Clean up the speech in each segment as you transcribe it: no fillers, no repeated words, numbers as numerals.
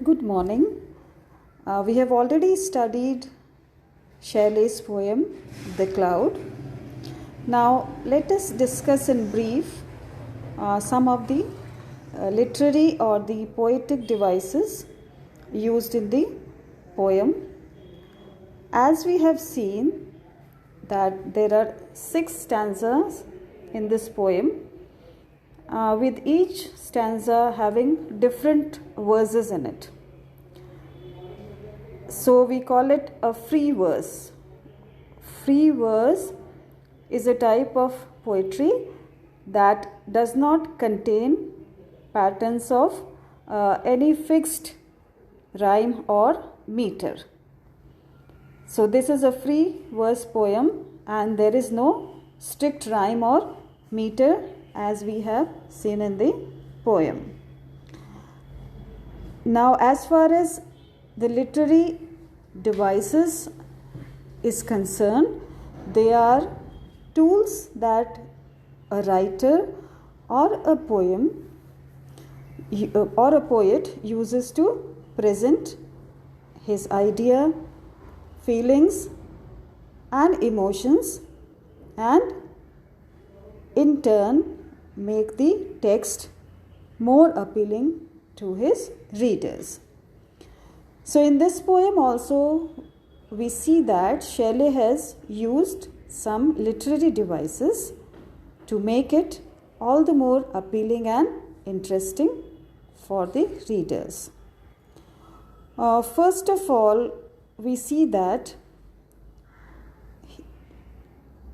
Good morning. We have already studied Shelley's poem, The Cloud. Now, let us discuss in brief some of the literary or the poetic devices used in the poem. As we have seen that there are 6 stanzas in this poem, with each stanza having different verses in it. So we call it a free verse. Free verse is a type of poetry that does not contain patterns of any fixed rhyme or meter. So this is a free verse poem and there is no strict rhyme or meter as we have seen in the poem. Now, as far as the literary devices is concerned, they are tools that a writer or a poet uses to present his idea, feelings and emotions, and in turn make the text more appealing to his readers. So in this poem also we see that Shelley has used some literary devices to make it all the more appealing and interesting for the readers. First of all, we see that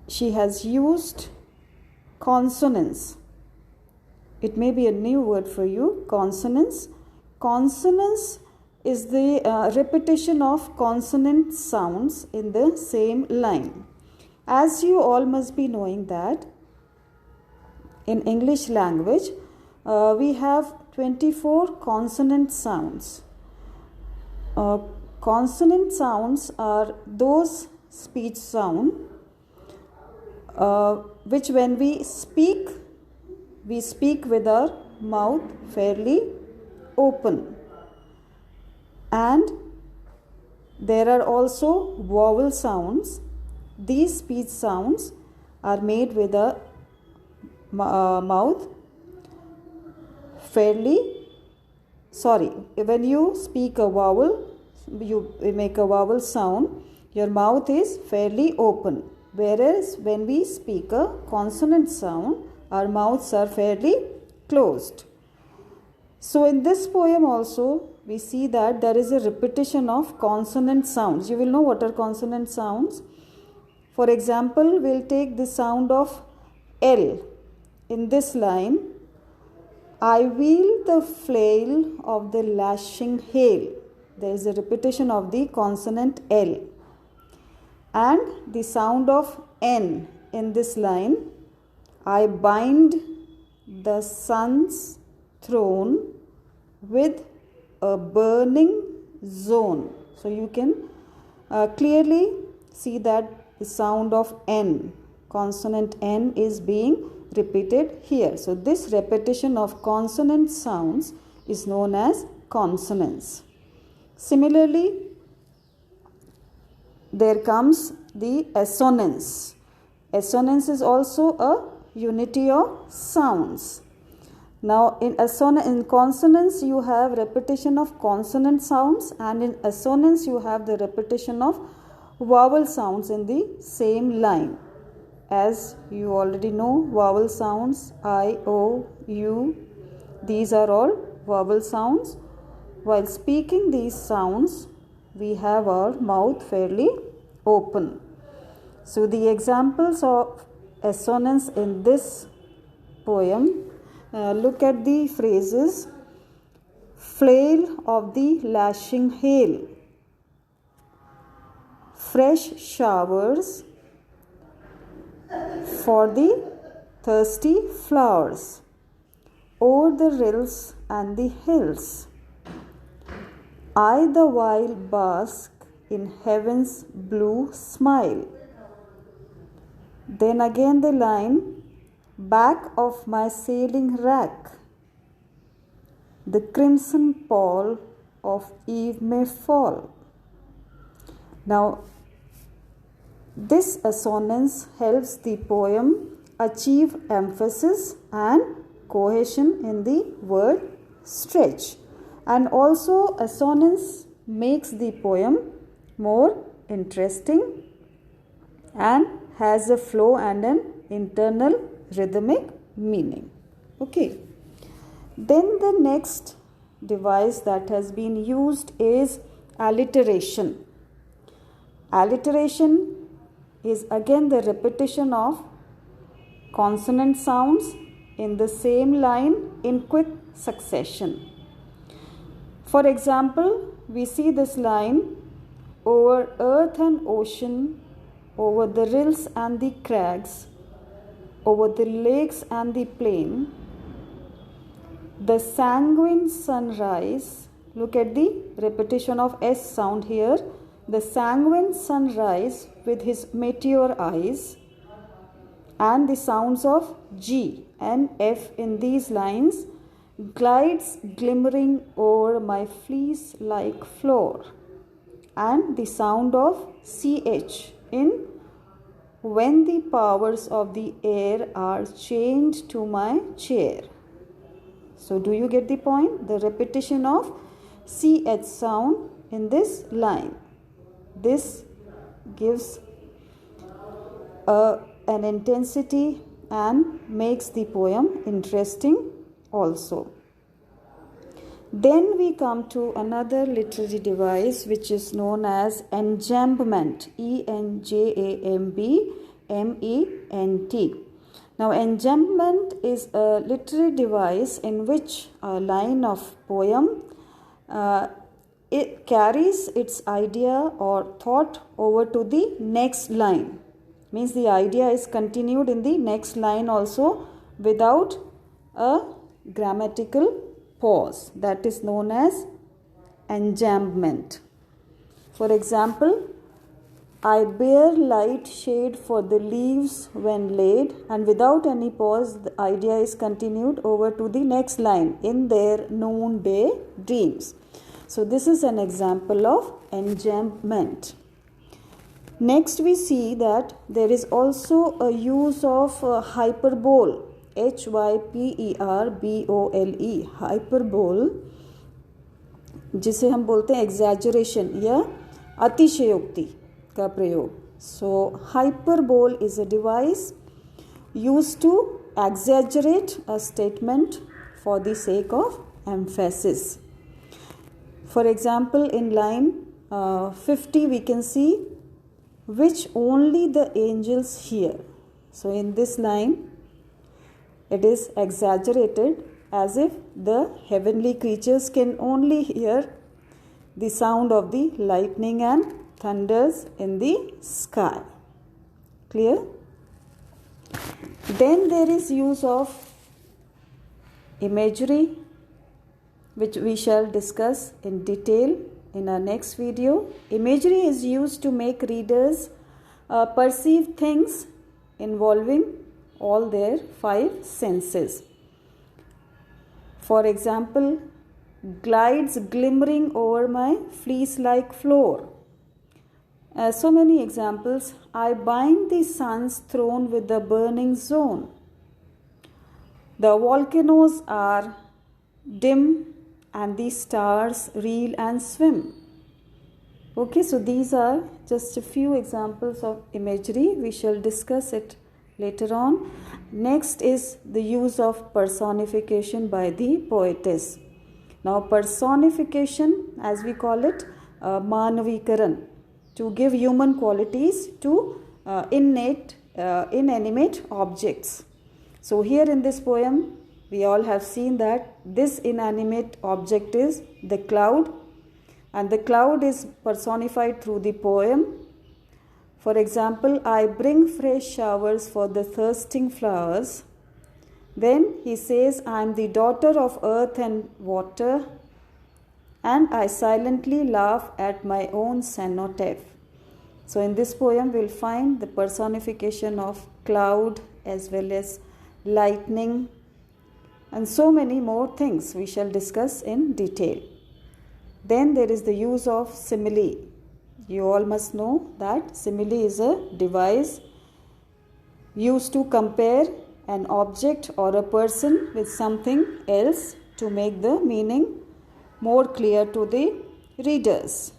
she has used consonants. It may be a new word for you, consonants. Consonants is the repetition of consonant sounds in the same line. As you all must be knowing that in English language, we have 24 consonant sounds. Consonant sounds are those speech sounds which when we speak with our mouth fairly open. And there are also vowel sounds. These speech sounds are made with a mouth when you speak a vowel, you make a vowel sound, your mouth is fairly open. Whereas when we speak a consonant sound, our mouths are fairly closed. So in this poem also, we see that there is a repetition of consonant sounds. You will know what are consonant sounds. For example, we'll take the sound of L. In this line, I wield the flail of the lashing hail. There is a repetition of the consonant L. And the sound of N in this line, I bind the sun's throne with a burning zone. So you can clearly see that the sound of N, consonant N, is being repeated here. So this repetition of consonant sounds is known as consonants. Similarly, there comes the assonance. Assonance is also a unity of sounds. Now in consonants you have repetition of consonant sounds, and in assonance you have the repetition of vowel sounds in the same line. As you already know, vowel sounds I, O, U, these are all vowel sounds. While speaking these sounds, we have our mouth fairly open. So the examples of assonance in this poem, look at the phrases: flail of the lashing hail, fresh showers for the thirsty flowers, o'er the rills and the hills, I the while bask in heaven's blue smile. Then again the line, back of my sailing rack, the crimson pall of eve may fall. Now, this assonance helps the poem achieve emphasis and cohesion in the word stretch. And also, assonance makes the poem more interesting and has a flow and an internal rhythmic meaning. Okay. Then the next device that has been used is alliteration. Alliteration is again the repetition of consonant sounds in the same line in quick succession. For example, we see this line: over earth and ocean, over the rills and the crags, over the lakes and the plain, the sanguine sunrise. Look at the repetition of S sound here. The sanguine sunrise with his meteor eyes, and the sounds of G and F in these lines, glides glimmering over my fleece like floor, and the sound of CH in when the powers of the air are chained to my chair. So do you get the point? The repetition of CH sound in this line. This gives an intensity and makes the poem interesting also. Then we come to another literary device which is known as enjambment. ENJAMBMENT. Now, enjambment is a literary device in which a line of poem it carries its idea or thought over to the next line. Means the idea is continued in the next line also without a grammatical pause. That is known as enjambment. For example, I bear light shade for the leaves when laid, and without any pause the idea is continued over to the next line, in their noonday dreams. So this is an example of enjambment. Next we see that there is also a use of hyperbole. HYPERBOLE. hyperbole, जिसे हम बोलते हैं exaggeration या अतिशयोक्ति का प्रयोग. So hyperbole is a device used to exaggerate a statement for the sake of emphasis. For example, in line 50 we can see which only the angels hear. So in this line it is exaggerated as if the heavenly creatures can only hear the sound of the lightning and thunders in the sky. Clear? Then there is use of imagery, which we shall discuss in detail in our next video. Imagery is used to make readers perceive things involving all their 5 senses. For example, glides glimmering over my fleece-like floor. So many examples. I bind the sun's throne with the burning zone. The volcanoes are dim and the stars reel and swim. Okay, so these are just a few examples of imagery. We shall discuss it later on. Next is the use of personification by the poetess. Now, personification, as we call it, manavikaran, to give human qualities to inanimate objects. So here in this poem, we all have seen that this inanimate object is the cloud, and the cloud is personified through the poem. For example, I bring fresh showers for the thirsting flowers. Then he says, I am the daughter of earth and water, and I silently laugh at my own cenotaph. So in this poem, we'll find the personification of cloud as well as lightning, and so many more things we shall discuss in detail. Then there is the use of simile. You all must know that simile is a device used to compare an object or a person with something else to make the meaning more clear to the readers.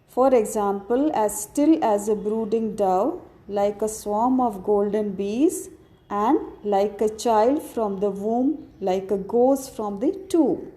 For example, as still as a brooding dove, like a swarm of golden bees, and like a child from the womb, like a ghost from the tomb.